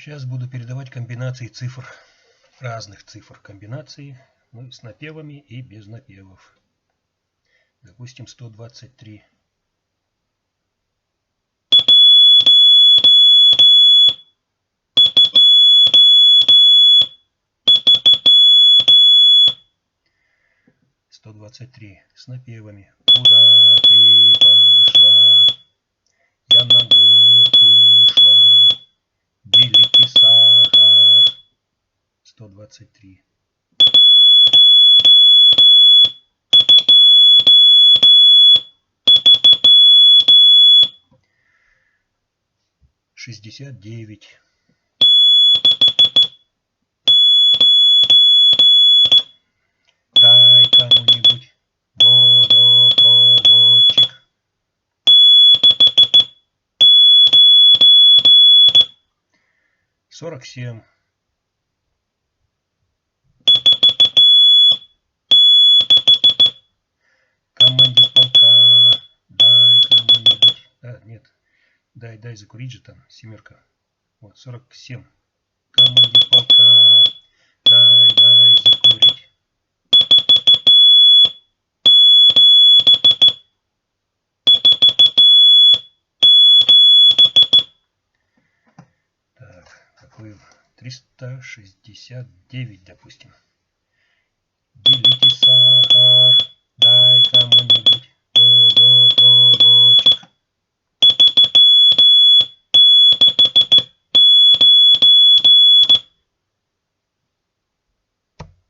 Сейчас буду передавать комбинации цифр, разных цифр комбинаций, ну, с напевами и без напевов. Допустим, 123. С напевами. Куда ты пошла? Я на горку шла. Великий сахар. 123. Шестьдесят девять. Дай кому-нибудь водопроводчик. 47. Командир полка, дай кому-нибудь. Нет. Дай закурить же там, семерка. Вот, 47. Командир полка, дай закурить. Так, какой 369, допустим.